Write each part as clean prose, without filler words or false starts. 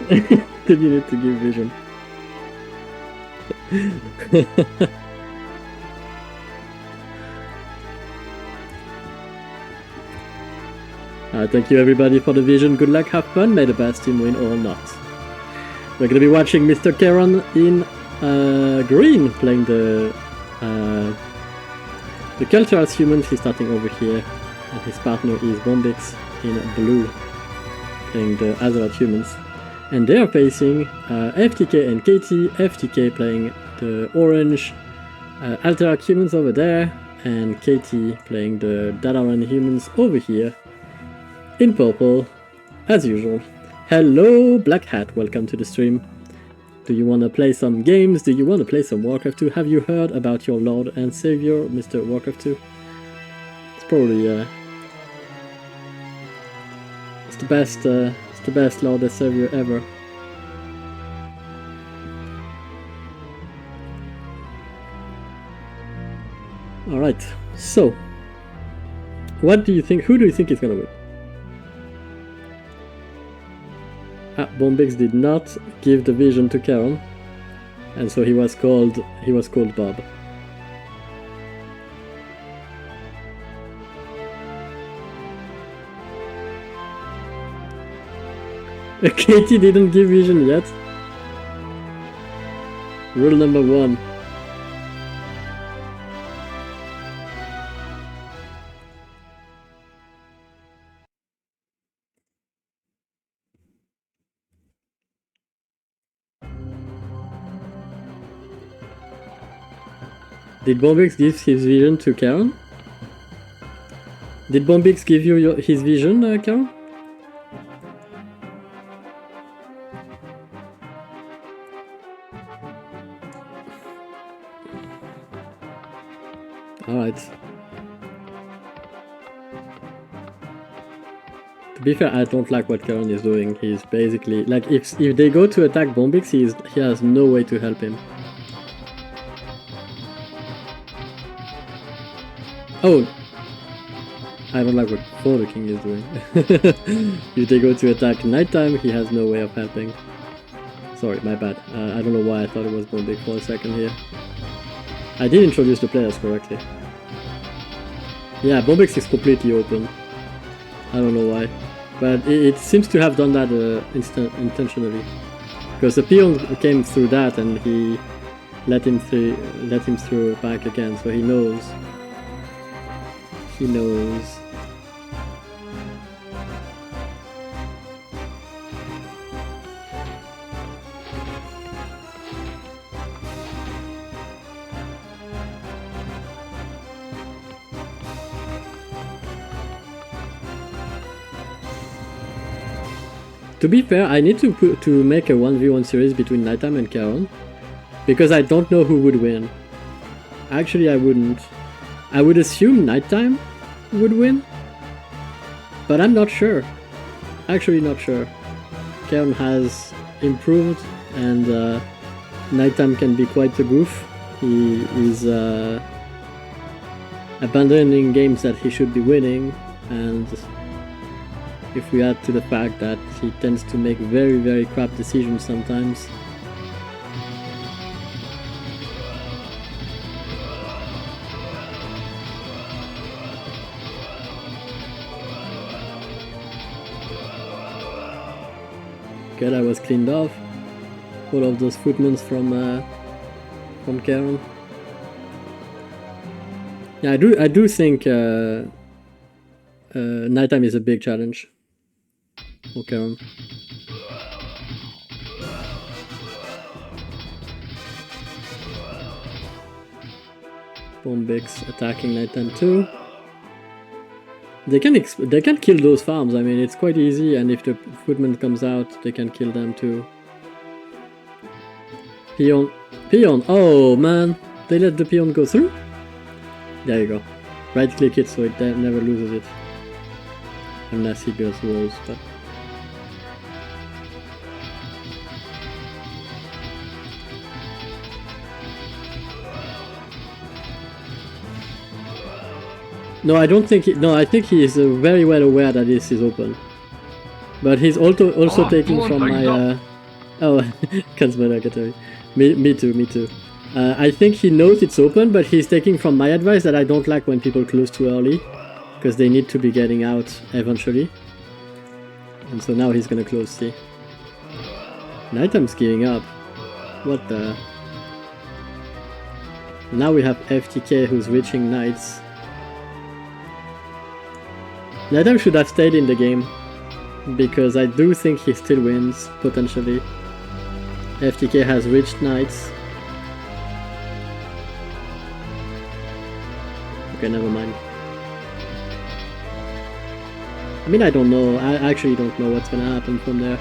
Did you need to give vision? Thank you everybody for the vision. Good luck, have fun, may the best team win or not. We're gonna be watching Mr. Keron in green playing the Cultural Humans. He's starting over here, and his partner is Bombix in blue playing the Azeroth Humans. And they are facing FTK and KT. FTK playing the orange Alterac Humans over there, and KT playing the Dalaran Humans over here in purple, as usual. Hello, Black Hat, welcome to the stream. Do you want to play some games? Do you want to play some Warcraft 2? Have you heard about your Lord and Savior, Mr. Warcraft 2? It's probably it's the best Lord and Savior ever. All right, so what do you think? Who do you think is gonna win? Bombix did not give the vision to Keron, and so he was called Bob. Katie didn't give vision yet. Rule number 1. Did Bombix give his vision to Keron? Did Bombix give you his vision, Keron? Alright. To be fair, I don't like what Keron is doing. He's basically like if they go to attack Bombix, he has no way to help him. Oh, I don't like what the King is doing. If they go to attack nighttime, he has no way of helping. Sorry, my bad. I don't know why I thought it was Bombix for a second here. I did introduce the players correctly. Yeah, Bombix is completely open. I don't know why. But it seems to have done that intentionally. Because the peon came through that and he let him through back again, so he knows. He knows. To be fair, I need to make a 1v1 series between Nighttime and Keron, because I don't know who would win. Actually, I wouldn't. I would assume Nighttime would win, but I'm not sure. Actually not sure. Keron has improved, and Nighttime can be quite a goof. He is abandoning games that he should be winning, and if we add to the fact that he tends to make very, very crap decisions sometimes. Okay, that was cleaned off. All of those footments from Keron. Yeah, I do think Nighttime is a big challenge for Keron. Bombix attacking Nighttime too. They can kill those farms. I mean, it's quite easy, and if the footman comes out, they can kill them too. Peon. Oh man, they let the peon go through. There you go. Right click it so it never loses it. Unless he goes walls, but... No, I don't think I think he is very well aware that this is open. But he's also taking from my Oh, Conspiratory. Me too. I think he knows it's open, but he's taking from my advice that I don't like when people close too early, because they need to be getting out eventually. And so now he's gonna close C. Nighttime's giving up. What the... Now we have FTK who's reaching Knights. Nighttime should have stayed in the game, because I do think he still wins, potentially. FTK has reached Knights. Okay, never mind. I mean, I don't know. I actually don't know what's gonna happen from there.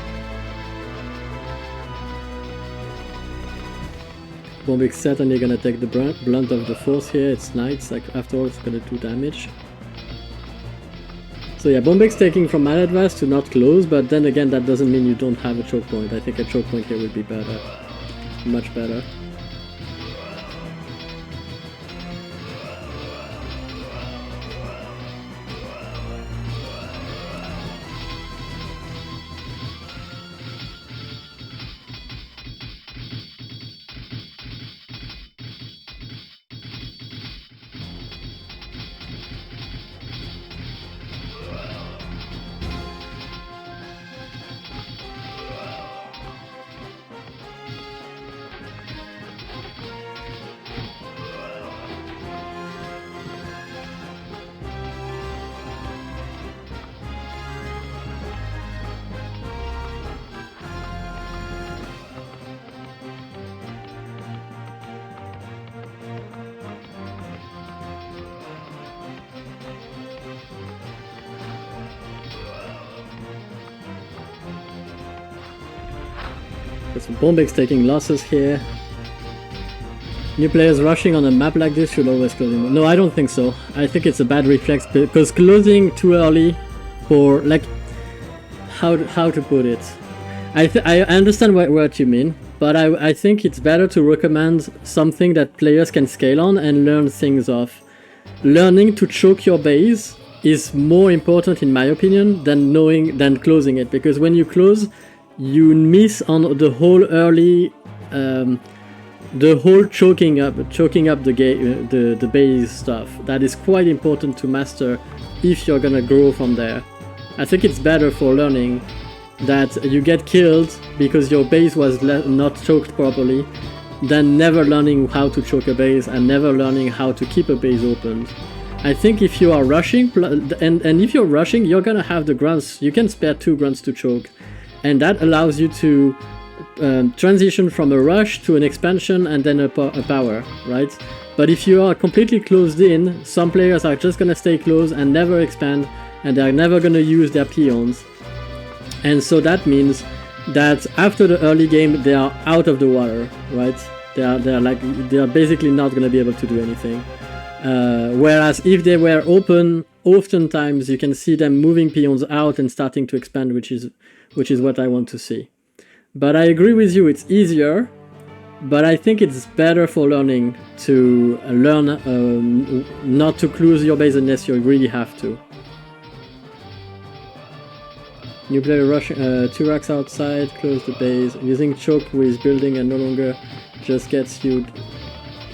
Bombix certainly gonna take the blunt of the force here. It's Knights, like after all, it's gonna do damage. So yeah, Bombix taking from my advice to not close, but then again, that doesn't mean you don't have a choke point. I think a choke point here would be better. Much better. So Bombix taking losses here. New players rushing on a map like this should always close him. No, I don't think so. I think it's a bad reflex because closing too early for like how to put it. I understand what you mean, but I think it's better to recommend something that players can scale on and learn things off. Learning to choke your base is more important in my opinion than closing it, because when you close, you miss on the whole early, the whole choking up the base stuff. That is quite important to master if you're gonna grow from there. I think it's better for learning that you get killed because your base was not choked properly than never learning how to choke a base and never learning how to keep a base open. I think if you are rushing, and if you're rushing, you're gonna have the grunts. You can spare 2 grunts to choke. And that allows you to transition from a rush to an expansion and then a power, right? But if you are completely closed in, some players are just gonna stay closed and never expand, and they're never gonna use their peons. And so that means that after the early game, they are out of the water, right? They are basically not gonna be able to do anything. Whereas if they were open, oftentimes you can see them moving peons out and starting to expand, which is what I want to see. But I agree with you, it's easier, but I think it's better for learning to learn not to close your base unless you really have to. New player rushing 2 racks outside, close the base. Using choke with building and no longer just gets you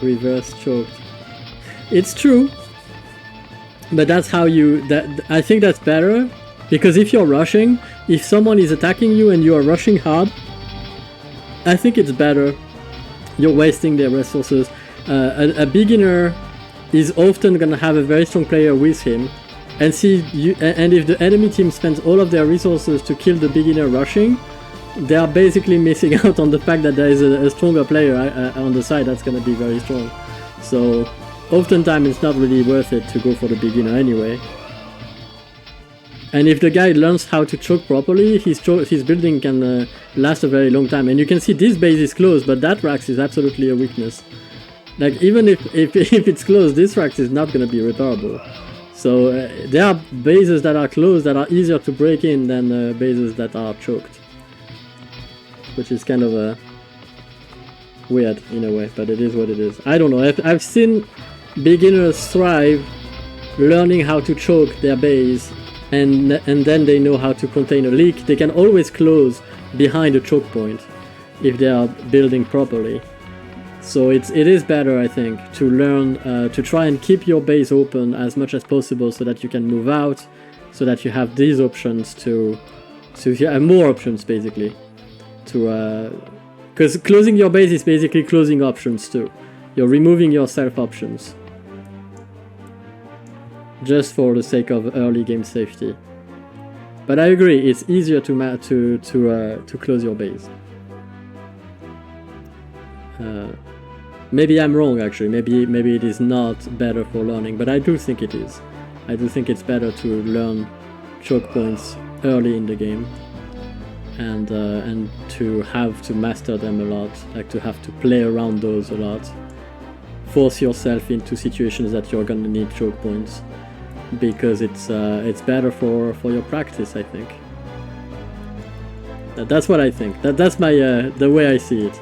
reverse choked. It's true, but that's how I think that's better, because if you're rushing, if someone is attacking you and you are rushing hard, I think it's better. You're wasting their resources. A beginner is often gonna have a very strong player with him, and and if the enemy team spends all of their resources to kill the beginner rushing, they are basically missing out on the fact that there is a stronger player on the side that's gonna be very strong. So oftentimes it's not really worth it to go for the beginner anyway. And if the guy learns how to choke properly, his building can last a very long time. And you can see this base is closed, but that Rax is absolutely a weakness. Like, even if it's closed, this Rax is not going to be repairable. So there are bases that are closed that are easier to break in than bases that are choked. Which is kind of weird in a way, but it is what it is. I don't know, I've seen beginners thrive learning how to choke their base, and then they know how to contain a leak. They can always close behind a choke point. if they are building properly. So it is better, I think, to learn to try and keep your base open as much as possible so that you can move out, so that you have these options to you have more options basically. Because closing your base is basically closing options too. You're removing your self options just for the sake of early game safety. But I agree, it's easier to close your base. Maybe I'm wrong actually. Maybe it is not better for learning, but I do think it is. I do think it's better to learn choke points early in the game, and to have to master them a lot, like to have to play around those a lot. Force yourself into situations that you're gonna need choke points, because it's better for your practice, I think. That's what I think. That's my the way I see it.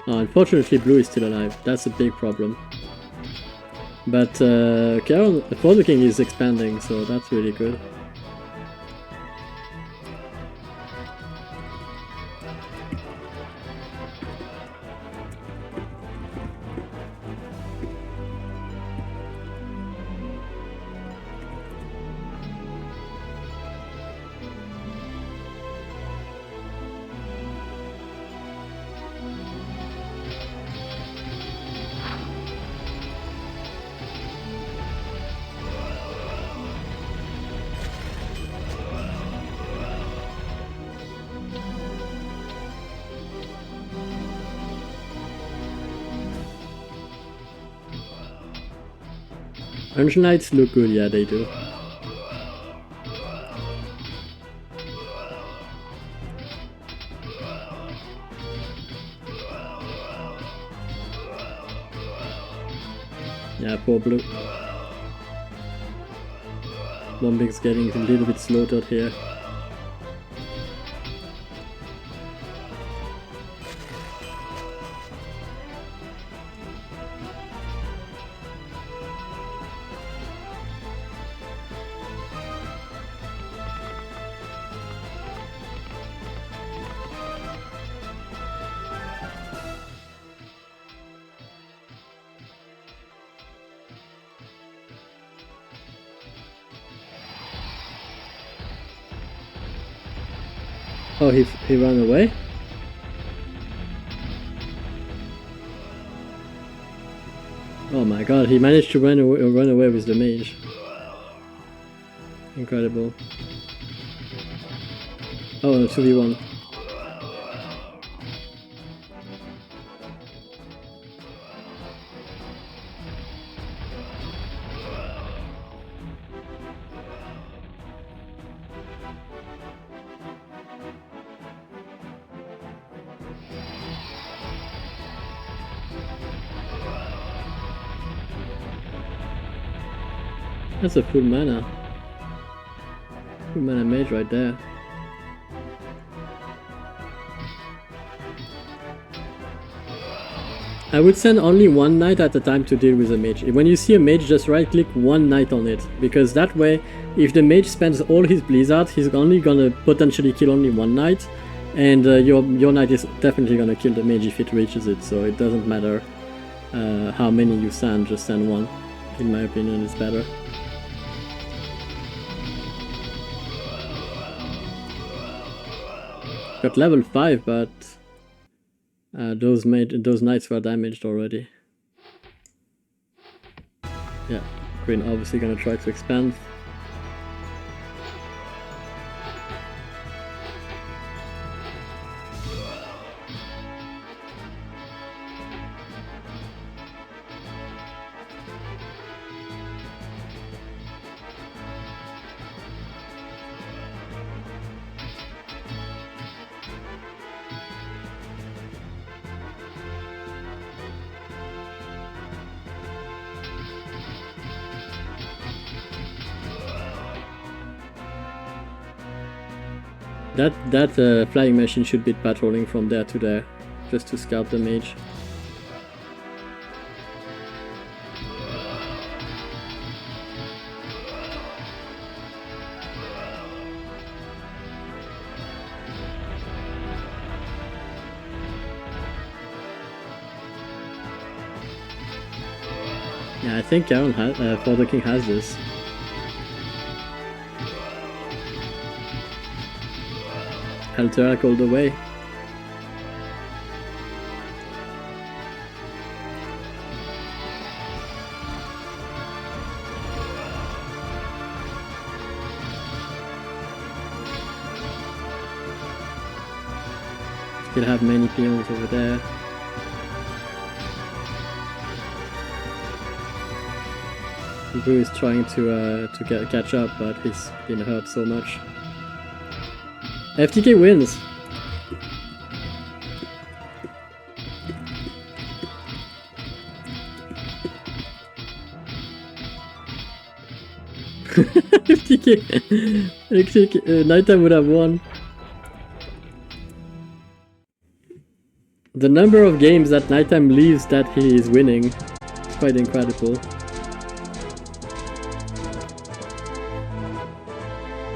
Unfortunately, blue is still alive. That's a big problem. But Keron, the King is expanding, so that's really good. Orange Knights look good, yeah, they do. Yeah, poor blue. Bombix getting a little bit slaughtered here. Oh, he ran away? Oh my god, he managed to run away with the mage. Incredible. Oh, 2v1. That's a full mana. Full mana mage right there. I would send only one knight at a time to deal with a mage. When you see a mage, just right click one knight on it, because that way, if the mage spends all his blizzard, he's only gonna potentially kill only one knight, and your knight is definitely gonna kill the mage if it reaches it, so it doesn't matter how many you send, just send one. In my opinion, it's better. Got level 5, but those knights were damaged already. Yeah, Green obviously gonna try to expand. That flying machine should be patrolling from there to there, just to scout the mage. Yeah, I think Keron for the king has this. Alterac all the way. Still have many peons over there. Blue is trying to catch up, but he's been hurt so much. FTK wins! FTK Nighttime would have won. The number of games that Nighttime believes that he is winning is quite incredible.